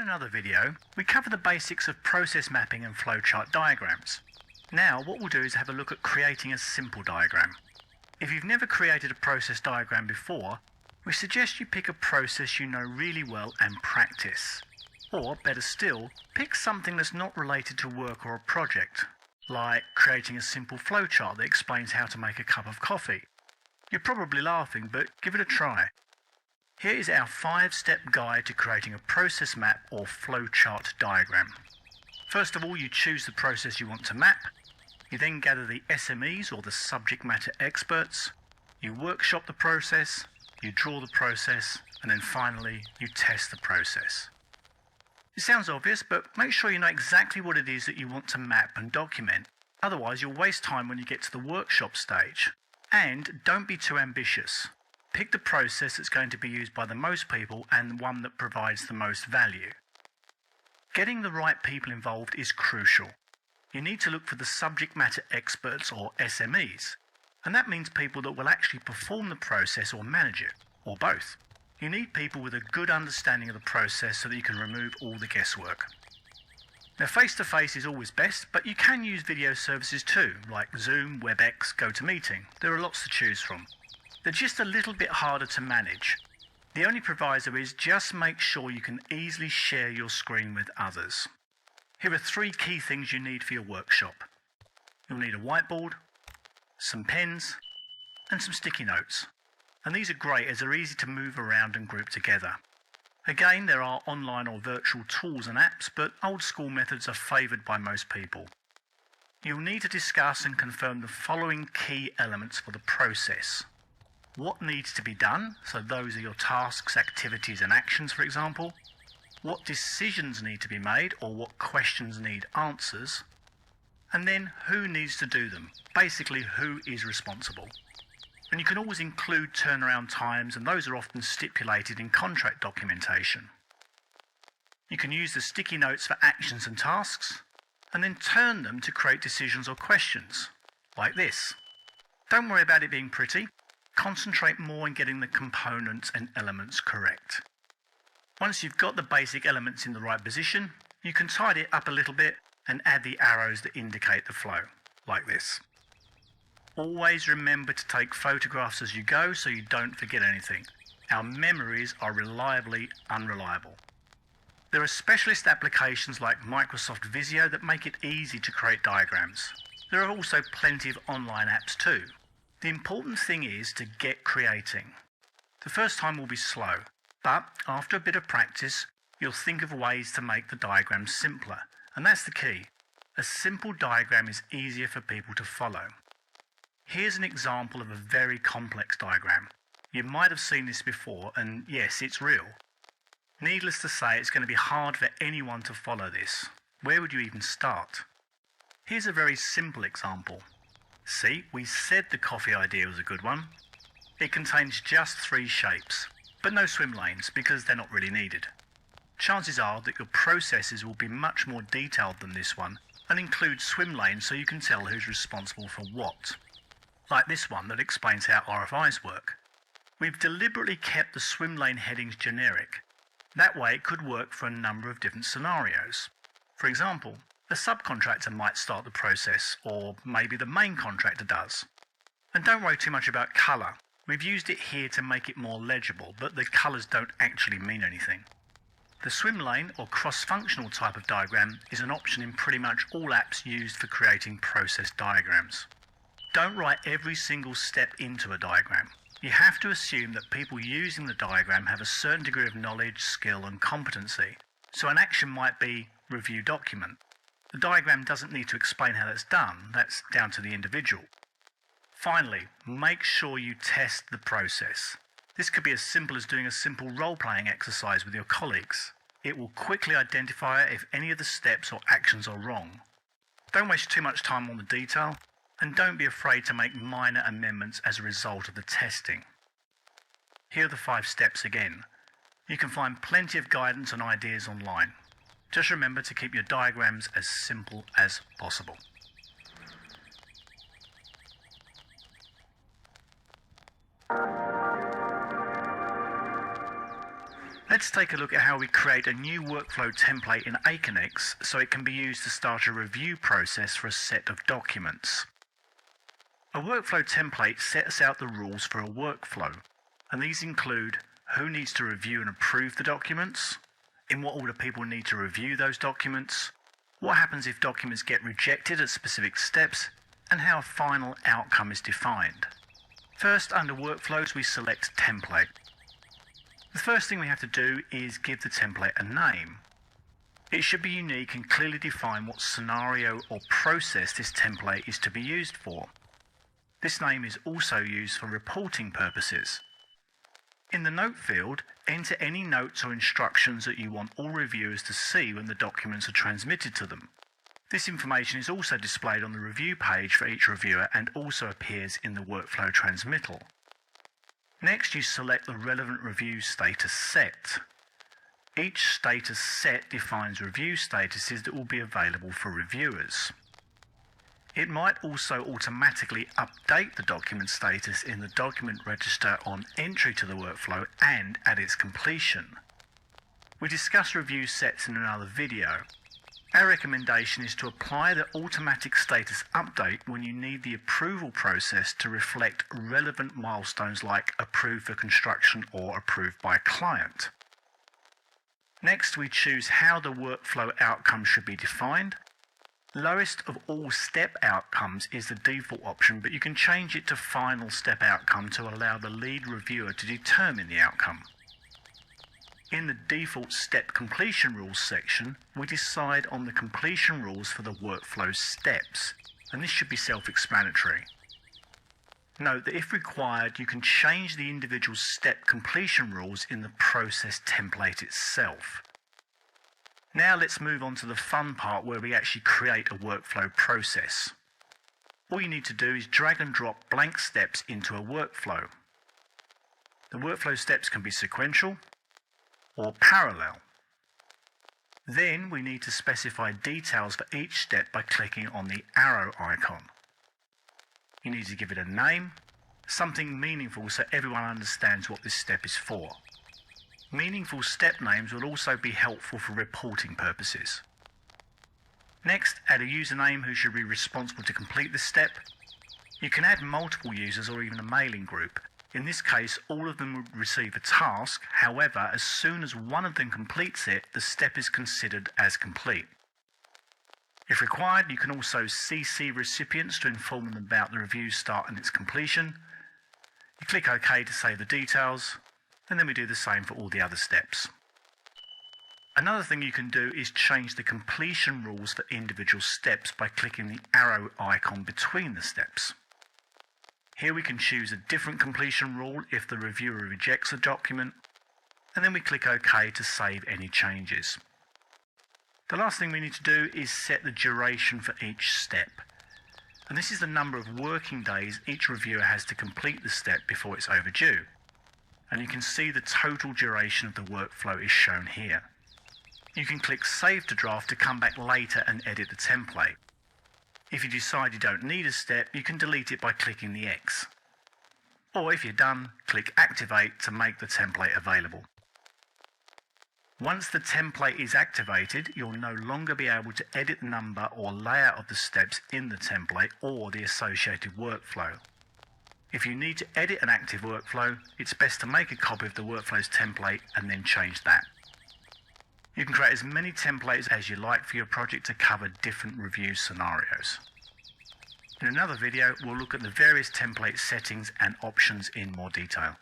another video, we cover the basics of process mapping and flowchart diagrams. Now what we'll do is have a look at creating a simple diagram. If you've never created a process diagram before, we suggest you pick a process you know really well and practice. Or, better still, pick something that's not related to work or a project, like creating a simple flowchart that explains how to make a cup of coffee. You're probably laughing, but give it a try. Here is our 5-step guide to creating a process map or flowchart diagram. First of all, you choose the process you want to map. You then gather the SMEs or the subject matter experts. You workshop the process, you draw the process, and then finally you test the process. It sounds obvious, but make sure you know exactly what it is that you want to map and document. Otherwise you'll waste time when you get to the workshop stage. And don't be too ambitious. Pick the process that's going to be used by the most people and the one that provides the most value. Getting the right people involved is crucial. You need to look for the subject matter experts or SMEs, and that means people that will actually perform the process or manage it, or both. You need people with a good understanding of the process so that you can remove all the guesswork. Now, face-to-face is always best, but you can use video services too, like Zoom, WebEx, GoToMeeting. There are lots to choose from. They're just a little bit harder to manage. The only proviso is just make sure you can easily share your screen with others. Here are 3 key things you need for your workshop. You'll need a whiteboard, some pens, and some sticky notes. And these are great as they're easy to move around and group together. Again, there are online or virtual tools and apps, but old school methods are favoured by most people. You'll need to discuss and confirm the following key elements for the process. What needs to be done, so those are your tasks, activities and actions, for example. What decisions need to be made, or what questions need answers. And then who needs to do them, basically who is responsible. And you can always include turnaround times, and those are often stipulated in contract documentation. You can use the sticky notes for actions and tasks, and then turn them to create decisions or questions, like this. Don't worry about it being pretty. Concentrate more on getting the components and elements correct. Once you've got the basic elements in the right position, you can tidy it up a little bit and add the arrows that indicate the flow, like this. Always remember to take photographs as you go so you don't forget anything. Our memories are reliably unreliable. There are specialist applications like Microsoft Visio that make it easy to create diagrams. There are also plenty of online apps too. The important thing is to get creating. The first time will be slow, but after a bit of practice, you'll think of ways to make the diagram simpler, and that's the key. A simple diagram is easier for people to follow. Here's an example of a very complex diagram. You might have seen this before, and yes, it's real. Needless to say, it's going to be hard for anyone to follow this. Where would you even start? Here's a very simple example. See, we said the coffee idea was a good one. It contains just 3 shapes, but no swim lanes because they're not really needed. Chances are that your processes will be much more detailed than this one and include swim lanes so you can tell who's responsible for what. Like this one that explains how RFIs work. We've deliberately kept the swim lane headings generic. That way it could work for a number of different scenarios. For example, a subcontractor might start the process, or maybe the main contractor does. And don't worry too much about colour. We've used it here to make it more legible, but the colours don't actually mean anything. The swim lane or cross-functional type of diagram is an option in pretty much all apps used for creating process diagrams. Don't write every single step into a diagram. You have to assume that people using the diagram have a certain degree of knowledge, skill and competency. So an action might be review document. The diagram doesn't need to explain how that's done, that's down to the individual. Finally, make sure you test the process. This could be as simple as doing a simple role-playing exercise with your colleagues. It will quickly identify if any of the steps or actions are wrong. Don't waste too much time on the detail, and don't be afraid to make minor amendments as a result of the testing. Here are the 5 steps again. You can find plenty of guidance and ideas online. Just remember to keep your diagrams as simple as possible. Let's take a look at how we create a new workflow template in Aconex so it can be used to start a review process for a set of documents. A workflow template sets out the rules for a workflow, and these include who needs to review and approve the documents, in what order people need to review those documents, what happens if documents get rejected at specific steps, and how a final outcome is defined. First, under workflows, we select template. The first thing we have to do is give the template a name. It should be unique and clearly define what scenario or process this template is to be used for. This name is also used for reporting purposes. In the note field, enter any notes or instructions that you want all reviewers to see when the documents are transmitted to them. This information is also displayed on the review page for each reviewer and also appears in the workflow transmittal. Next, you select the relevant review status set. Each status set defines review statuses that will be available for reviewers. It might also automatically update the document status in the document register on entry to the workflow and at its completion. We discussed review sets in another video. Our recommendation is to apply the automatic status update when you need the approval process to reflect relevant milestones like approved for construction or approved by a client. Next, we choose how the workflow outcome should be defined. Lowest of all step outcomes is the default option, but you can change it to final step outcome to allow the lead reviewer to determine the outcome. In the default step completion rules section, we decide on the completion rules for the workflow steps, and this should be self-explanatory. Note that if required, you can change the individual step completion rules in the process template itself. Now let's move on to the fun part where we actually create a workflow process. All you need to do is drag and drop blank steps into a workflow. The workflow steps can be sequential or parallel. Then we need to specify details for each step by clicking on the arrow icon. You need to give it a name, something meaningful so everyone understands what this step is for. Meaningful step names will also be helpful for reporting purposes. Next, add a username who should be responsible to complete this step. You can add multiple users or even a mailing group. In this case, all of them will receive a task. However, as soon as one of them completes it, the step is considered as complete. If required, you can also CC recipients to inform them about the review start and its completion. You click OK to save the details, and then we do the same for all the other steps. Another thing you can do is change the completion rules for individual steps by clicking the arrow icon between the steps. Here we can choose a different completion rule if the reviewer rejects a document, and then we click OK to save any changes. The last thing we need to do is set the duration for each step. And this is the number of working days each reviewer has to complete the step before it's overdue. And you can see the total duration of the workflow is shown here. You can click Save to Draft to come back later and edit the template. If you decide you don't need a step, you can delete it by clicking the X. Or if you're done, click Activate to make the template available. Once the template is activated, you'll no longer be able to edit the number or layout of the steps in the template or the associated workflow. If you need to edit an active workflow, it's best to make a copy of the workflow's template and then change that. You can create as many templates as you like for your project to cover different review scenarios. In another video, we'll look at the various template settings and options in more detail.